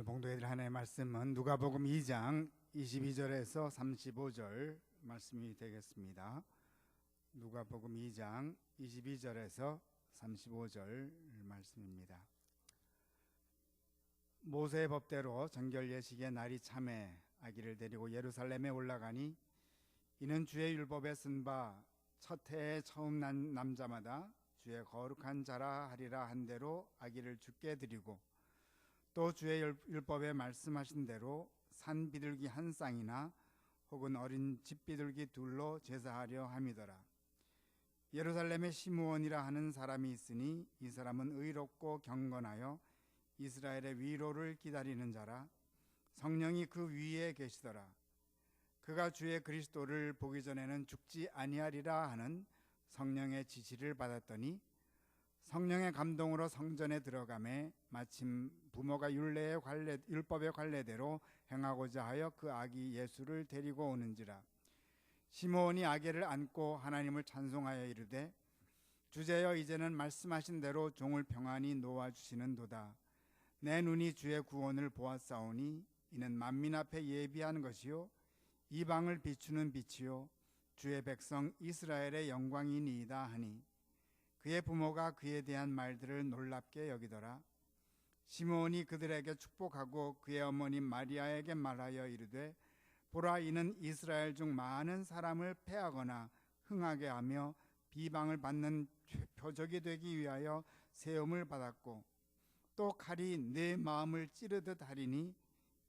오늘 봉독해드릴 하나님의 말씀은 누가복음 2장 22절에서 35절 말씀이 되겠습니다. 누가복음 2장 22절에서 35절 말씀입니다. 모세의 법대로 정결 예식의 날이 참에 아기를 데리고 예루살렘에 올라가니 이는 주의 율법에 쓴 바 첫 해에 처음 난 남자마다 주의 거룩한 자라 하리라 한 대로 아기를 주께 드리고 또 주의 율법에 말씀하신 대로 산 비둘기 한 쌍이나 혹은 어린 집 비둘기 둘로 제사하려 함이더라. 예루살렘에 시므온이라 하는 사람이 있으니 이 사람은 의롭고 경건하여 이스라엘의 위로를 기다리는 자라. 성령이 그 위에 계시더라. 그가 주의 그리스도를 보기 전에는 죽지 아니하리라 하는 성령의 지시를 받았더니 성령의 감동으로 성전에 들어가매 마침 부모가 율법의 관례대로 행하고자 하여 그 아기 예수를 데리고 오는지라. 시므온이 아기를 안고 하나님을 찬송하여 이르되 주제여 이제는 말씀하신 대로 종을 평안히 놓아주시는도다. 내 눈이 주의 구원을 보았사오니 이는 만민 앞에 예비한 것이요 이방을 비추는 빛이요 주의 백성 이스라엘의 영광이니이다 하니 그의 부모가 그에 대한 말들을 놀랍게 여기더라. 시므온이 그들에게 축복하고 그의 어머니 마리아에게 말하여 이르되 보라 이는 이스라엘 중 많은 사람을 패하거나 흥하게 하며 비방을 받는 표적이 되기 위하여 세움을 받았고 또 칼이 내 마음을 찌르듯 하리니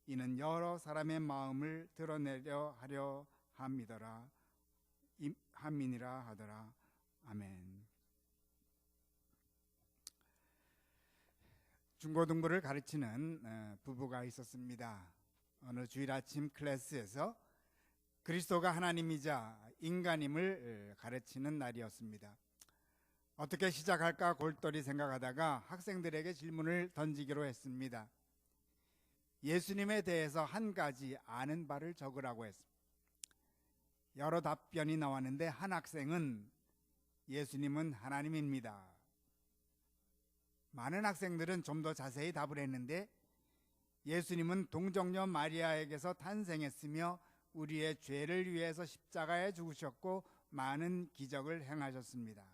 이는 여러 사람의 마음을 드러내려 하려 함이니라 하더라. 아멘. 중고등부를 가르치는 부부가 있었습니다. 어느 주일 아침 클래스에서 그리스도가 하나님이자 인간임을 가르치는 날이었습니다. 어떻게 시작할까 골똘히 생각하다가 학생들에게 질문을 던지기로 했습니다. 예수님에 대해서 한 가지 아는 바를 적으라고 했습니다. 여러 답변이 나왔는데 한 학생은 예수님은 하나님입니다. 많은 학생들은 좀 더 자세히 답을 했는데 예수님은 동정녀 마리아에게서 탄생했으며 우리의 죄를 위해서 십자가에 죽으셨고 많은 기적을 행하셨습니다.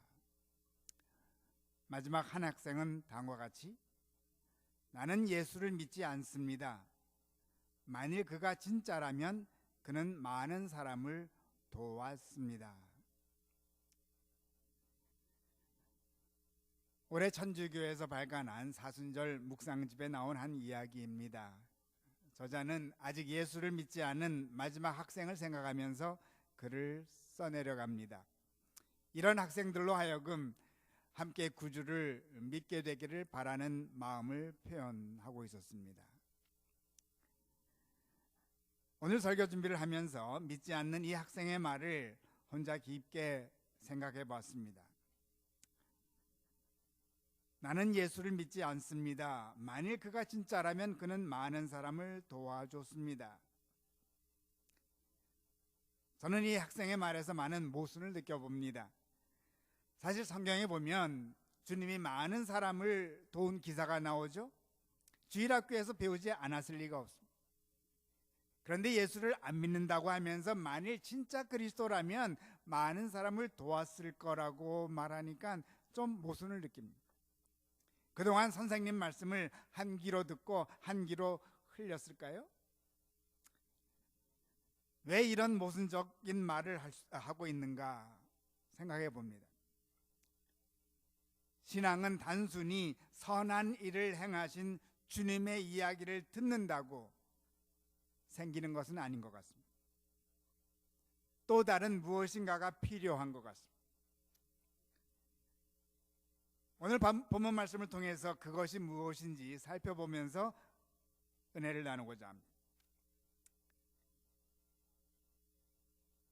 마지막 한 학생은 다음과 같이 나는 예수를 믿지 않습니다. 만일 그가 진짜라면 그는 많은 사람을 도왔습니다. 올해 천주교에서 발간한 사순절 묵상집에 나온 한 이야기입니다. 저자는 아직 예수를 믿지 않은 마지막 학생을 생각하면서 글을 써내려갑니다. 이런 학생들로 하여금 함께 구주를 믿게 되기를 바라는 마음을 표현하고 있었습니다. 오늘 설교 준비를 하면서 믿지 않는 이 학생의 말을 혼자 깊게 생각해 봤습니다. 나는 예수를 믿지 않습니다. 만일 그가 진짜라면 그는 많은 사람을 도와줬습니다. 저는 이 학생의 말에서 많은 모순을 느껴봅니다. 사실 성경에 보면 주님이 많은 사람을 도운 기사가 나오죠. 주일학교에서 배우지 않았을 리가 없습니다. 그런데 예수를 안 믿는다고 하면서 만일 진짜 그리스도라면 많은 사람을 도왔을 거라고 말하니까 좀 모순을 느낍니다. 그동안 선생님 말씀을 한 귀로 듣고 한 귀로 흘렸을까요? 왜 이런 모순적인 말을 하고 있는가 생각해 봅니다. 신앙은 단순히 선한 일을 행하신 주님의 이야기를 듣는다고 생기는 것은 아닌 것 같습니다. 또 다른 무엇인가가 필요한 것 같습니다. 오늘 본문 말씀을 통해서 그것이 무엇인지 살펴보면서 은혜를 나누고자 합니다.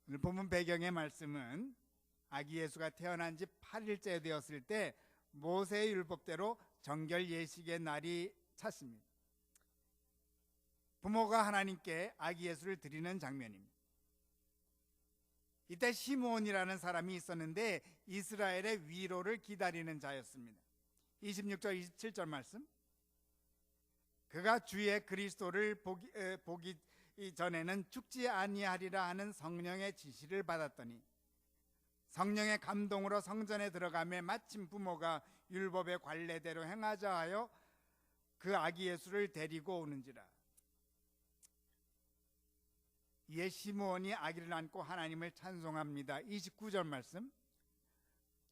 오늘 본문 배경의 말씀은 아기 예수가 태어난 지 8일째 되었을 때 모세의 율법대로 정결 예식의 날이 찼습니다. 부모가 하나님께 아기 예수를 드리는 장면입니다. 이때 시므온이라는 사람이 있었는데 이스라엘의 위로를 기다리는 자였습니다. 26절 27절 말씀 그가 주의 그리스도를 보기 전에는 죽지 아니하리라 하는 성령의 지시를 받았더니 성령의 감동으로 성전에 들어가매 마침 부모가 율법의 관례대로 행하자 하여 그 아기 예수를 데리고 오는지라. 이에 시므온이 아기를 안고 하나님을 찬송합니다. 29절 말씀.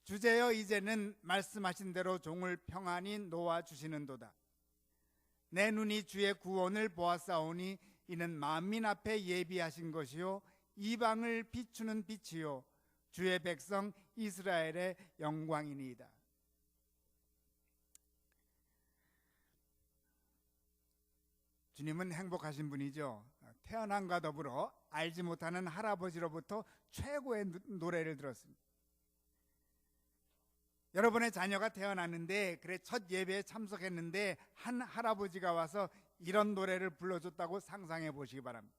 주제여 이제는 말씀하신 대로 종을 평안히 놓아 주시는도다. 내 눈이 주의 구원을 보았사오니 이는 만민 앞에 예비하신 것이요 이방을 비추는 빛이요 주의 백성 이스라엘의 영광이니이다. 주님은 행복하신 분이죠. 태어남과 더불어 알지 못하는 할아버지로부터 최고의 노래를 들었습니다. 여러분의 자녀가 태어났는데 그래 첫 예배에 참석했는데 한 할아버지가 와서 이런 노래를 불러줬다고 상상해 보시기 바랍니다.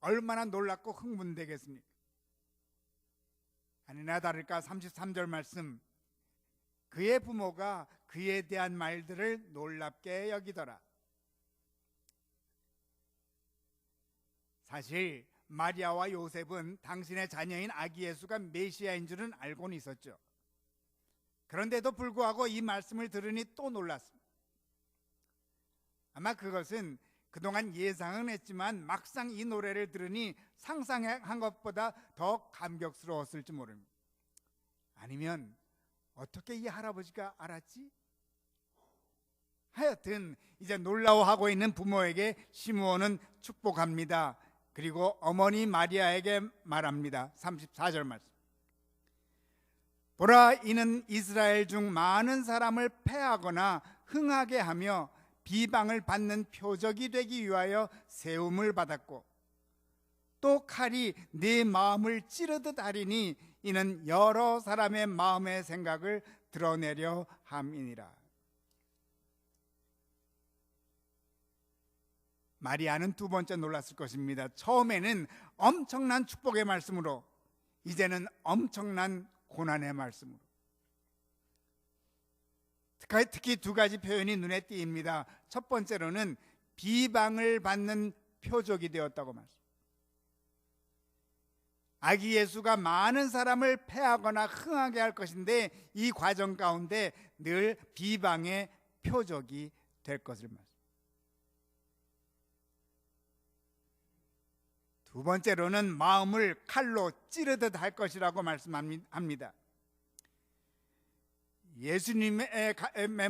얼마나 놀랍고 흥분되겠습니까? 아니나 다를까 33절 말씀. 그의 부모가 그에 대한 말들을 놀랍게 여기더라. 사실 마리아와 요셉은 당신의 자녀인 아기 예수가 메시아인 줄은 알고는 있었죠. 그런데도 불구하고 이 말씀을 들으니 또 놀랐습니다. 아마 그것은 그동안 예상은 했지만 막상 이 노래를 들으니 상상한 것보다 더 감격스러웠을지 모릅니다. 아니면 어떻게 이 할아버지가 알았지? 하여튼 이제 놀라워하고 있는 부모에게 시므온은 축복합니다. 그리고 어머니 마리아에게 말합니다. 34절 말씀. 보라, 이는 이스라엘 중 많은 사람을 패하거나 흥하게 하며 비방을 받는 표적이 되기 위하여 세움을 받았고 또 칼이 네 마음을 찌르듯 하리니 이는 여러 사람의 마음의 생각을 드러내려 함이니라. 마리아는 두 번째 놀랐을 것입니다. 처음에는 엄청난 축복의 말씀으로, 이제는 엄청난 고난의 말씀으로. 특히 두 가지 표현이 눈에 띄입니다. 첫 번째로는 비방을 받는 표적이 되었다고 말씀. 아기 예수가 많은 사람을 패하거나 흥하게 할 것인데 이 과정 가운데 늘 비방의 표적이 될 것을 말씀. 두 번째로는 마음을 칼로 찌르듯 할 것이라고 말씀합니다. 예수님의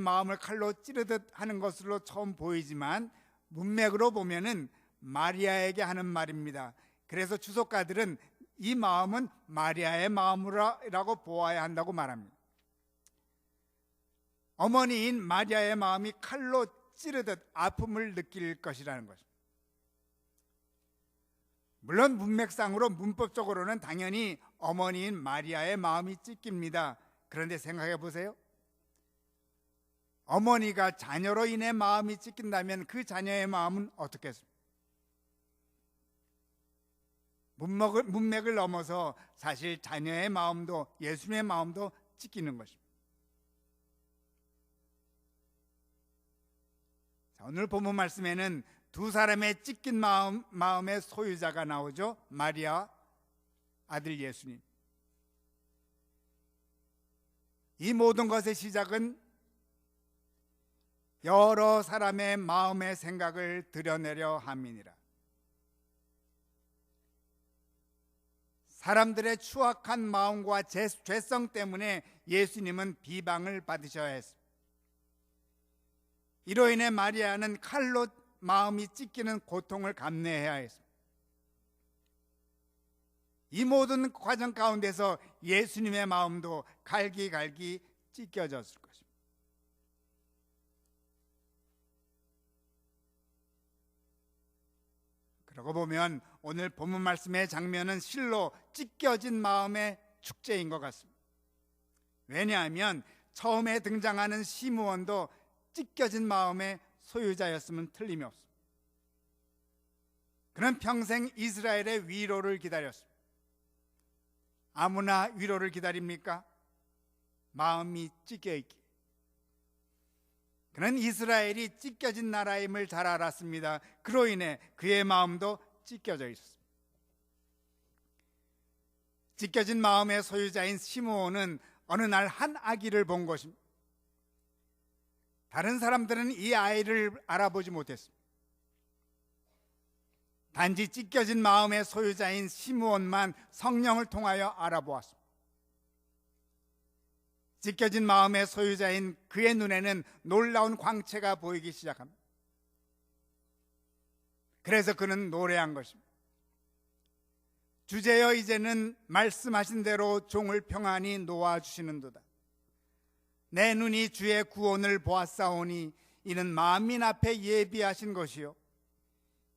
마음을 칼로 찌르듯 하는 것으로 처음 보이지만 문맥으로 보면은 마리아에게 하는 말입니다. 그래서 주석가들은 이 마음은 마리아의 마음이라고 보아야 한다고 말합니다. 어머니인 마리아의 마음이 칼로 찌르듯 아픔을 느낄 것이라는 것입니다. 물론 문맥상으로 문법적으로는 당연히 어머니인 마리아의 마음이 찢깁니다. 그런데 생각해 보세요. 어머니가 자녀로 인해 마음이 찢긴다면 그 자녀의 마음은 어떻겠습니까? 문맥을 넘어서 사실 자녀의 마음도 예수님의 마음도 찢기는 것입니다. 자, 오늘 본문 말씀에는 두 사람의 찢긴 마음의 소유자가 나오죠. 마리아, 아들 예수님. 이 모든 것의 시작은 여러 사람의 마음의 생각을 드러내려 함이니라. 사람들의 추악한 마음과 죄성 때문에 예수님은 비방을 받으셔야 했습니다. 이로 인해 마리아는 칼로 마음이 찢기는 고통을 감내해야 했습니다. 이 모든 과정 가운데서 예수님의 마음도 갈기갈기 찢겨졌을 것입니다. 그러고 보면 오늘 본문 말씀의 장면은 실로 찢겨진 마음의 축제인 것 같습니다. 왜냐하면 처음에 등장하는 시므온도 찢겨진 마음의 소유자였으면 틀림이 없습니다. 그는 평생 이스라엘의 위로를 기다렸습니다. 아무나 위로를 기다립니까? 마음이 찢겨 있기. 그는 이스라엘이 찢겨진 나라임을 잘 알았습니다. 그로 인해 그의 마음도 찢겨져 있었습니다. 찢겨진 마음의 소유자인 시므온은 어느 날 한 아기를 본 것입니다. 다른 사람들은 이 아이를 알아보지 못했습니다. 단지 찢겨진 마음의 소유자인 시므온만 성령을 통하여 알아보았습니다. 찢겨진 마음의 소유자인 그의 눈에는 놀라운 광채가 보이기 시작합니다. 그래서 그는 노래한 것입니다. 주제여, 이제는 말씀하신 대로 종을 평안히 놓아주시는도다. 내 눈이 주의 구원을 보았사오니 이는 만민 앞에 예비하신 것이요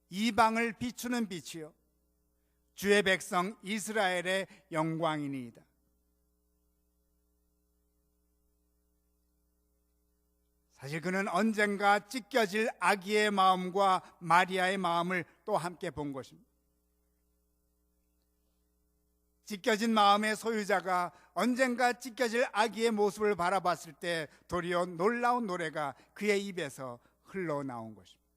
이방을 비추는 빛이요 주의 백성 이스라엘의 영광이니이다. 사실 그는 언젠가 찢겨질 아기의 마음과 마리아의 마음을 또 함께 본 것입니다. 찢겨진 마음의 소유자가 언젠가 찢겨질 아기의 모습을 바라봤을 때 도리어 놀라운 노래가 그의 입에서 흘러나온 것입니다.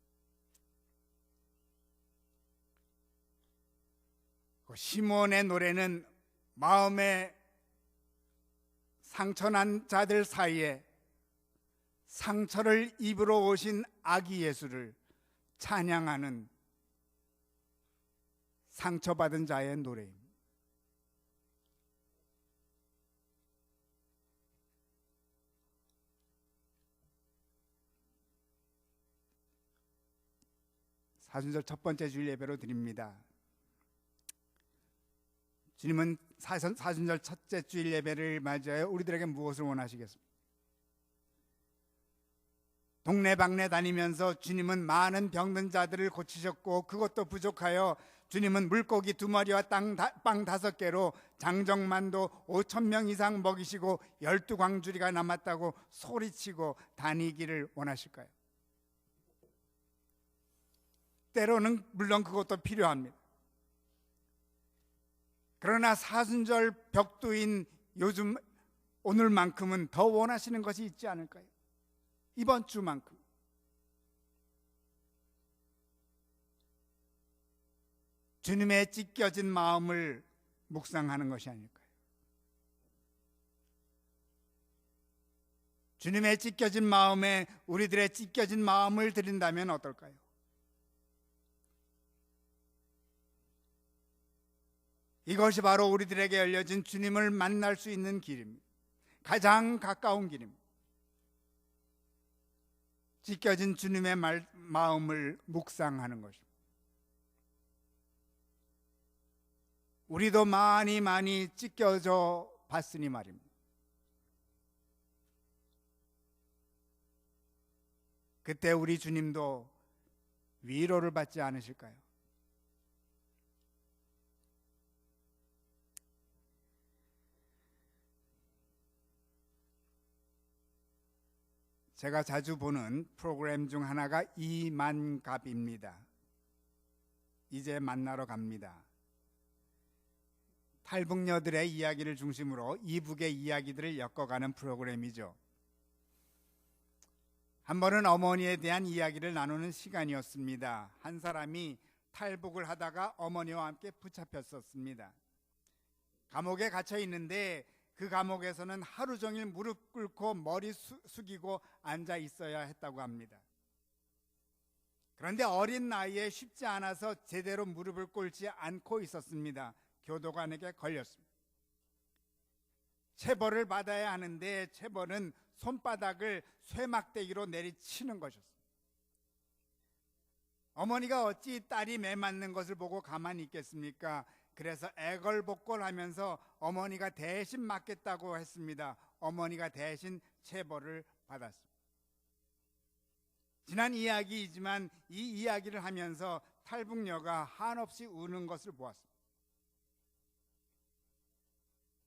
시므온의 노래는 마음에 상처난 자들 사이에 상처를 입으러 오신 아기 예수를 찬양하는 상처받은 자의 노래입니다. 사순절 첫 번째 주일 예배로 드립니다. 주님은 사순절 첫째 주일 예배를 맞이하여 우리들에게 무엇을 원하시겠습니까? 동네방네 다니면서 주님은 많은 병든 자들을 고치셨고 그것도 부족하여 주님은 물고기 2마리와 빵 5개로 장정만도 5,000명 이상 먹이시고 12광주리가 남았다고 소리치고 다니기를 원하실까요? 때로는 물론 그것도 필요합니다. 그러나 사순절 벽두인 요즘 오늘만큼은 더 원하시는 것이 있지 않을까요? 이번 주만큼. 주님의 찢겨진 마음을 묵상하는 것이 아닐까요? 주님의 찢겨진 마음에 우리들의 찢겨진 마음을 드린다면 어떨까요? 이것이 바로 우리들에게 열려진 주님을 만날 수 있는 길입니다. 가장 가까운 길입니다. 찢겨진 주님의 마음을 묵상하는 것입니다. 우리도 많이 찢겨져 봤으니 말입니다. 그때 우리 주님도 위로를 받지 않으실까요? 제가 자주 보는 프로그램 중 하나가 이만갑입니다. 이제 만나러 갑니다. 탈북녀들의 이야기를 중심으로 이북의 이야기들을 엮어가는 프로그램이죠. 한 번은 어머니에 대한 이야기를 나누는 시간이었습니다. 한 사람이 탈북을 하다가 어머니와 함께 붙잡혔었습니다. 감옥에 갇혀 있는데 그 감옥에서는 하루 종일 무릎 꿇고 머리 숙이고 앉아 있어야 했다고 합니다. 그런데 어린 나이에 쉽지 않아서 제대로 무릎을 꿇지 않고 있었습니다. 교도관에게 걸렸습니다. 체벌을 받아야 하는데 체벌은 손바닥을 쇠막대기로 내리치는 것이었습니다. 어머니가 어찌 딸이 매 맞는 것을 보고 가만히 있겠습니까? 그래서 애걸복걸하면서 어머니가 대신 맞겠다고 했습니다. 어머니가 대신 체벌을 받았습니다. 지난 이야기이지만 이 이야기를 하면서 탈북녀가 한없이 우는 것을 보았습니다.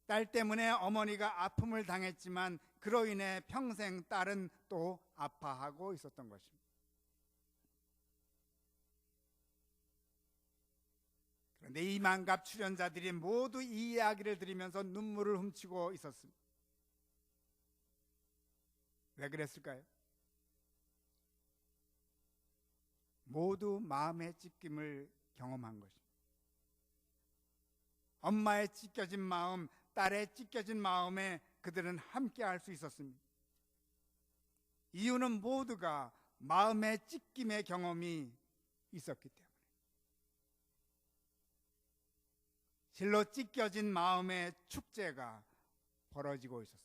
딸 때문에 어머니가 아픔을 당했지만 그로 인해 평생 딸은 또 아파하고 있었던 것입니다. 그런데 이만갑 출연자들이 모두 이 이야기를 들으면서 눈물을 훔치고 있었습니다. 왜 그랬을까요? 모두 마음의 찢김을 경험한 것입니다. 엄마의 찢겨진 마음, 딸의 찢겨진 마음에 그들은 함께 할 수 있었습니다. 이유는 모두가 마음의 찢김의 경험이 있었기 때문에. 실로 찢겨진 마음의 축제가 벌어지고 있었습니다.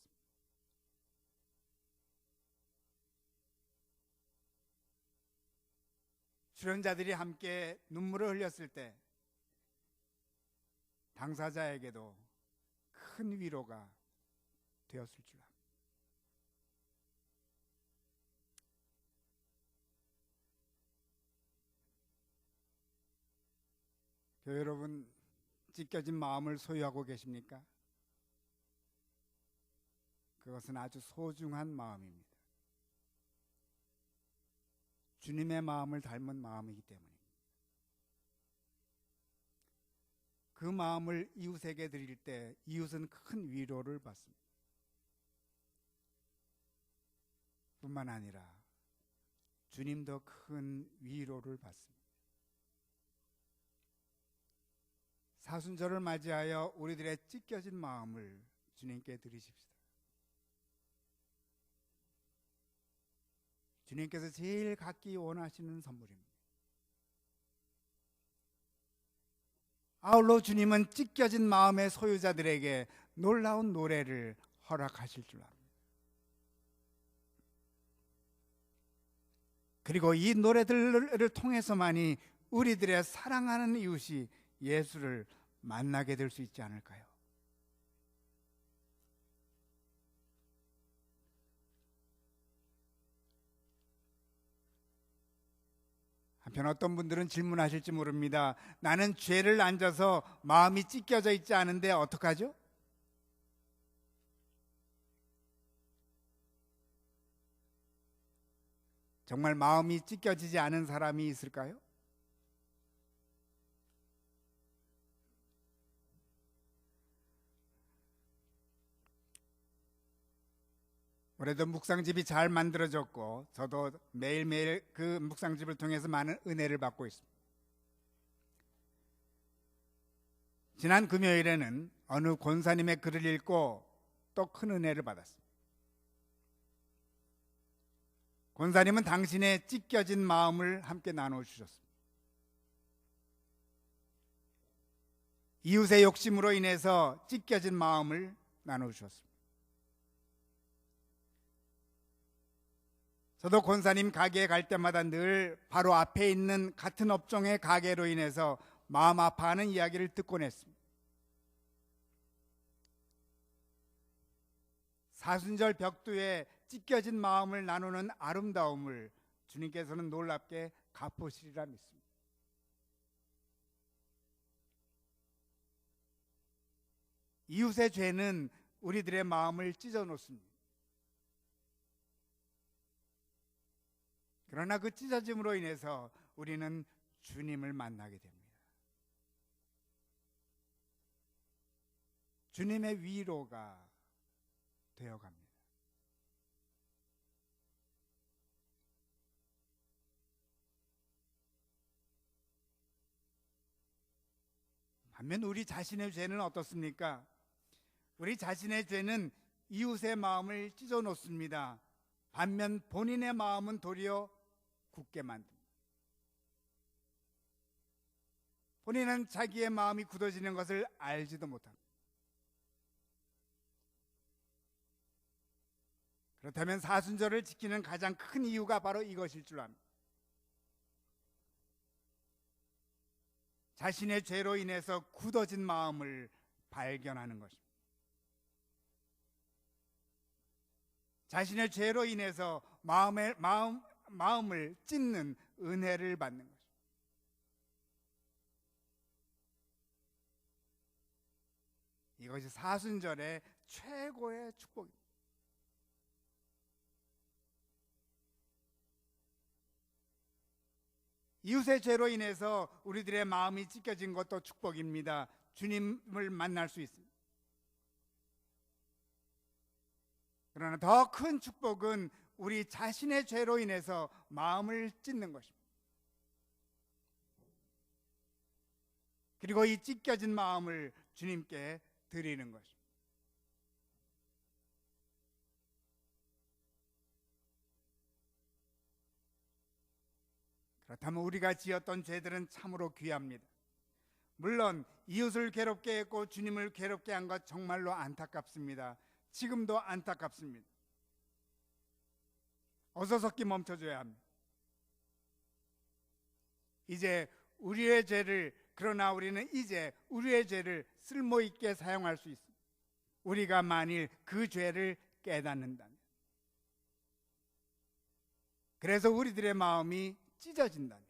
출연자들이 함께 눈물을 흘렸을 때 당사자에게도 큰 위로가 되었을 줄 압니다. 교회 여러분, 찢겨진 마음을 소유하고 계십니까? 그것은 아주 소중한 마음입니다. 주님의 마음을 닮은 마음이기 때문입니다. 그 마음을 이웃에게 드릴 때 이웃은 큰 위로를 받습니다. 뿐만 아니라 주님도 큰 위로를 받습니다. 사순절을 맞이하여 우리들의 찢겨진 마음을 주님께 드리십시다. 주님께서 제일 갖기 원하시는 선물입니다. 아울러 주님은 찢겨진 마음의 소유자들에게 놀라운 노래를 허락하실 줄 압니다. 그리고 이 노래들을 통해서만이 우리들의 사랑하는 이웃이 예수를 만나게 될 수 있지 않을까요? 한편 어떤 분들은 질문하실지 모릅니다. 나는 죄를 안 져서 마음이 찢겨져 있지 않은데 어떡하죠? 정말 마음이 찢겨지지 않은 사람이 있을까요? 올해도 묵상집이 잘 만들어졌고 저도 매일매일 그 묵상집을 통해서 많은 은혜를 받고 있습니다. 지난 금요일에는 어느 권사님의 글을 읽고 또 큰 은혜를 받았습니다. 권사님은 당신의 찢겨진 마음을 함께 나눠주셨습니다. 이웃의 욕심으로 인해서 찢겨진 마음을 나눠주셨습니다. 저도 권사님 가게에 갈 때마다 늘 바로 앞에 있는 같은 업종의 가게로 인해서 마음 아파하는 이야기를 듣곤 했습니다. 사순절 벽두에 찢겨진 마음을 나누는 아름다움을 주님께서는 놀랍게 갚으시리라 믿습니다. 이웃의 죄는 우리들의 마음을 찢어 놓습니다. 그러나 그 찢어짐으로 인해서 우리는 주님을 만나게 됩니다. 주님의 위로가 되어갑니다. 반면 우리 자신의 죄는 어떻습니까? 우리 자신의 죄는 이웃의 마음을 찢어 놓습니다. 반면 본인의 마음은 도리어 굳게 만듭니다. 본인은 자기의 마음이 굳어지는 것을 알지도 못합니다. 그렇다면 사순절을 지키는 가장 큰 이유가 바로 이것일 줄 압니다. 자신의 죄로 인해서 굳어진 마음을 발견하는 것입니다. 자신의 죄로 인해서 마음을 찢는 은혜를 받는 것입니다. 이것이 사순절의 최고의 축복입니다. 이웃의 죄로 인해서 우리들의 마음이 찢겨진 것도 축복입니다. 주님을 만날 수 있습니다. 그러나 더 큰 축복은 우리 자신의 죄로 인해서 마음을 찢는 것입니다. 그리고 이 찢겨진 마음을 주님께 드리는 것입니다. 그렇다면 우리가 지었던 죄들은 참으로 귀합니다. 물론 이웃을 괴롭게 했고 주님을 괴롭게 한 것 정말로 안타깝습니다. 지금도 안타깝습니다. 어서 섞기 멈춰줘야 합니다. 그러나 우리는 이제 우리의 죄를 쓸모있게 사용할 수 있습니다. 우리가 만일 그 죄를 깨닫는다면. 그래서 우리들의 마음이 찢어진다면,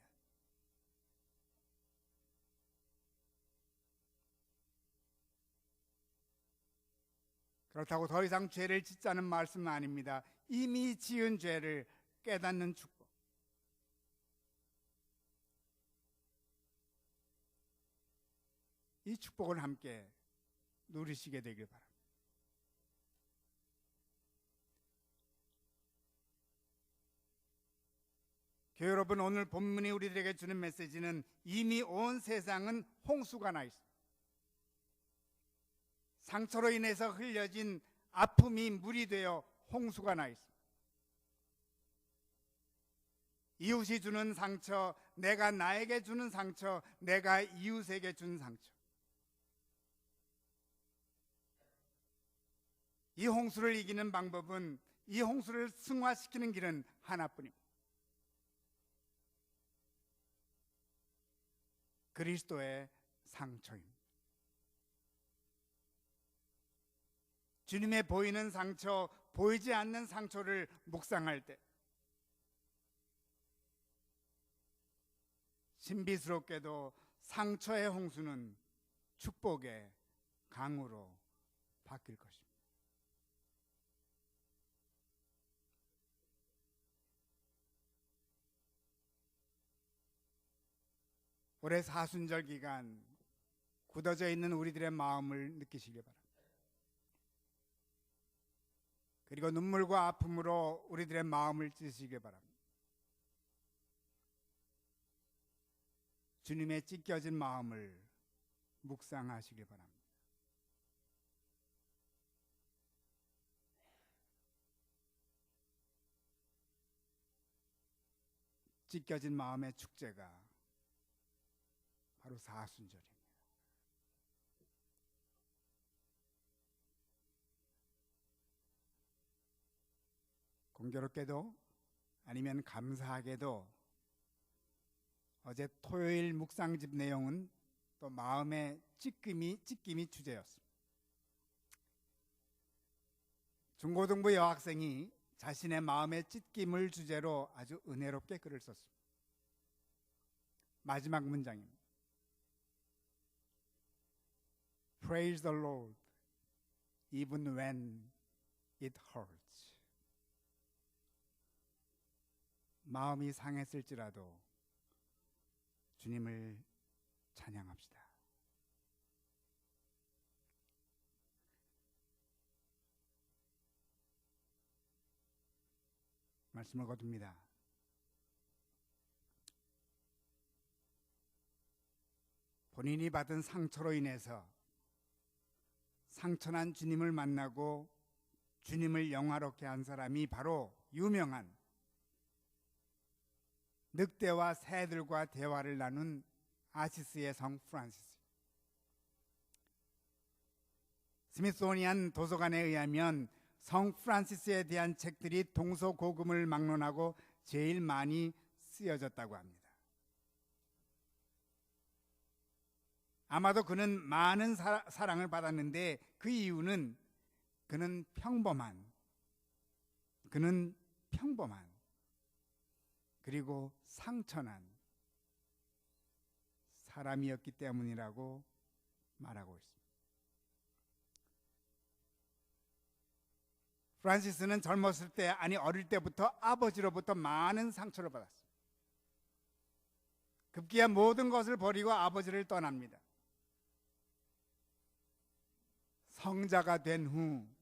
그렇다고 더 이상 죄를 짓자는 말씀은 아닙니다. 이미 지은 죄를 깨닫는 축복, 이 축복을 함께 누리시게 되길 바랍니다. 교회 여러분, 오늘 본문이 우리들에게 주는 메시지는 이미 온 세상은 홍수가 나 있습니다. 상처로 인해서 흘려진 아픔이 물이 되어 홍수가 나 있습니다. 이웃이 주는 상처, 내가 나에게 주는 상처, 내가 이웃에게 준 상처, 이 홍수를 이기는 방법은, 이 홍수를 승화시키는 길은 하나뿐입니다. 그리스도의 상처입니다. 주님의 보이는 상처, 보이지 않는 상처를 묵상할 때 신비스럽게도 상처의 홍수는 축복의 강으로 바뀔 것입니다. 올해 사순절 기간 굳어져 있는 우리들의 마음을 느끼시기 바랍니다. 그리고 눈물과 아픔으로 우리들의 마음을 찢으시기 바랍니다. 주님의 찢겨진 마음을 묵상하시기 바랍니다. 찢겨진 마음의 축제가 바로 사순절입니다. 공교롭게도 아니면 감사하게도 어제 토요일 묵상집 내용은 또 마음의 찢김이 주제였습니다. 중고등부 여학생이 자신의 마음의 찢김을 주제로 아주 은혜롭게 글을 썼습니다. 마지막 문장입니다. Praise the Lord, even when it hurts. 마음이 상했을지라도 주님을 찬양합시다. 말씀을 거둡니다. 본인이 받은 상처로 인해서 상처난 주님을 만나고 주님을 영화롭게 한 사람이 바로 유명한 늑대와 새들과 대화를 나눈 아시스의 성 프란시스. 스미소니안 도서관에 의하면 성 프란시스에 대한 책들이 동서고금을 막론하고 제일 많이 쓰여졌다고 합니다. 아마도 그는 많은 사랑을 받았는데 그 이유는 그는 평범한 그리고 상처난 사람이었기 때문이라고 말하고 있습니다. 프란시스는 젊었을 때, 어릴 때부터 아버지로부터 많은 상처를 받았습니다. 급기야 모든 것을 버리고 아버지를 떠납니다. 성자가 된 후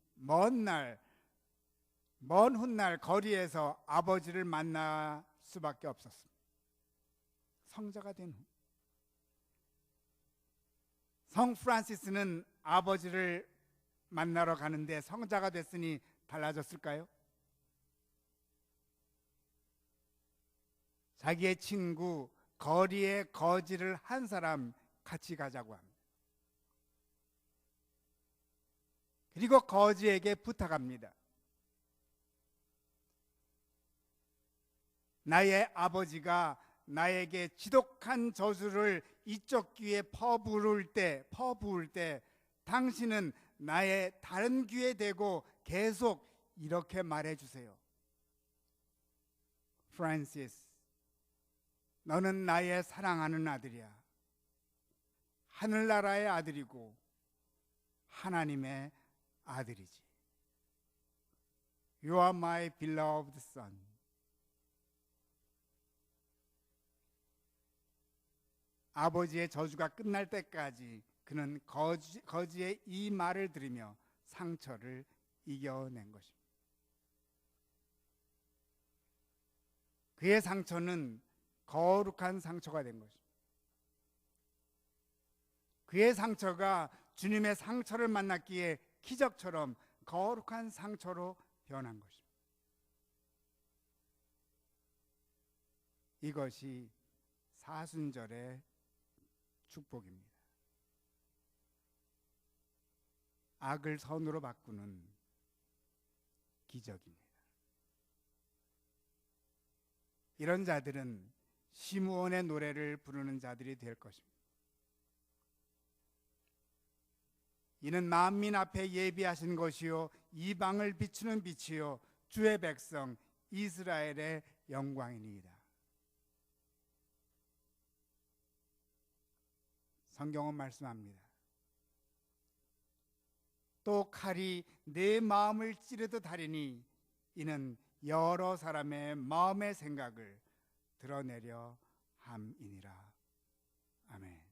먼 훗날 거리에서 아버지를 만날 수밖에 없었습니다. 성자가 된 후. 성 프란시스는 아버지를 만나러 가는데 성자가 됐으니 달라졌을까요? 자기의 친구 거리에 거지를 한 사람 같이 가자고 합니다. 그리고 거지에게 부탁합니다. 나의 아버지가 나에게 지독한 저주를 이쪽 귀에 퍼부을 때 당신은 나의 다른 귀에 대고 계속 이렇게 말해주세요. 프란시스, 너는 나의 사랑하는 아들이야. 하늘나라의 아들이고 하나님의 아들이지. You are my beloved son. 아버지의 저주가 끝날 때까지 그는 거지의 이 말을 들으며 상처를 이겨낸 것입니다. 그의 상처는 거룩한 상처가 된 것입니다. 그의 상처가 주님의 상처를 만났기에 기적처럼 거룩한 상처로 변한 것입니다. 이것이 사순절의 축복입니다. 악을 선으로 바꾸는 기적입니다. 이런 자들은 시므온의 노래를 부르는 자들이 될 것입니다. 이는 만민 앞에 예비하신 것이요 이방을 비추는 빛이요 주의 백성 이스라엘의 영광이니이다. 성경은 말씀합니다. 또 칼이 내 마음을 찌르듯 하리니 이는 여러 사람의 마음의 생각을 드러내려 함이니라. 아멘.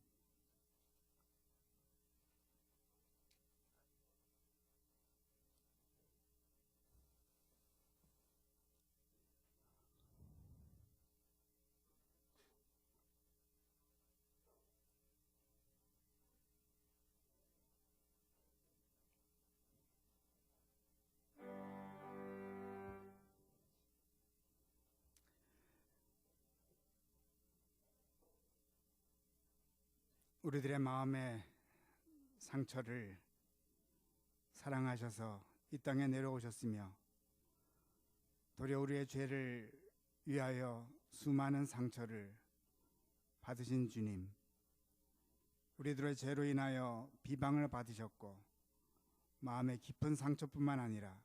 우리들의 마음의 상처를 사랑하셔서 이 땅에 내려오셨으며 도리어 우리의 죄를 위하여 수많은 상처를 받으신 주님, 우리들의 죄로 인하여 비방을 받으셨고 마음의 깊은 상처뿐만 아니라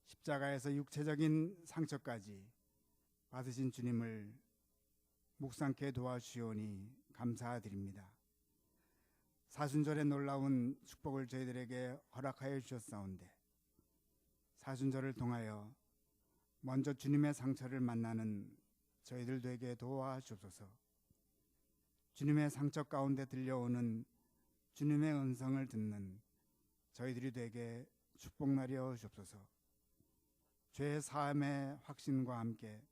십자가에서 육체적인 상처까지 받으신 주님을 묵상케 도와주시오니 감사드립니다. 사순절의 놀라운 축복을 저희들에게 허락하여 주셨사온데 사순절을 통하여 먼저 주님의 상처를 만나는 저희들 되게 도와주옵소서. 주님의 상처 가운데 들려오는 주님의 음성을 듣는 저희들이 되게 축복나려 주옵소서. 죄 사함의 확신과 함께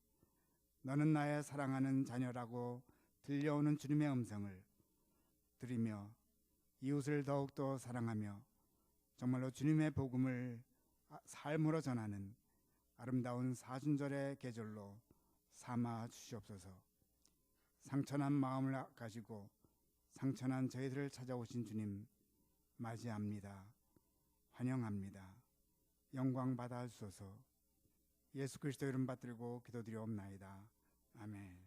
너는 나의 사랑하는 자녀라고 들려오는 주님의 음성을 들으며 이웃을 더욱더 사랑하며 정말로 주님의 복음을 삶으로 전하는 아름다운 사순절의 계절로 삼아 주시옵소서. 상처난 마음을 가지고 상처난 저희들을 찾아오신 주님 맞이합니다. 환영합니다. 영광 받아 주소서. 예수 그리스도 이름 받들고 기도드리옵나이다. 아멘.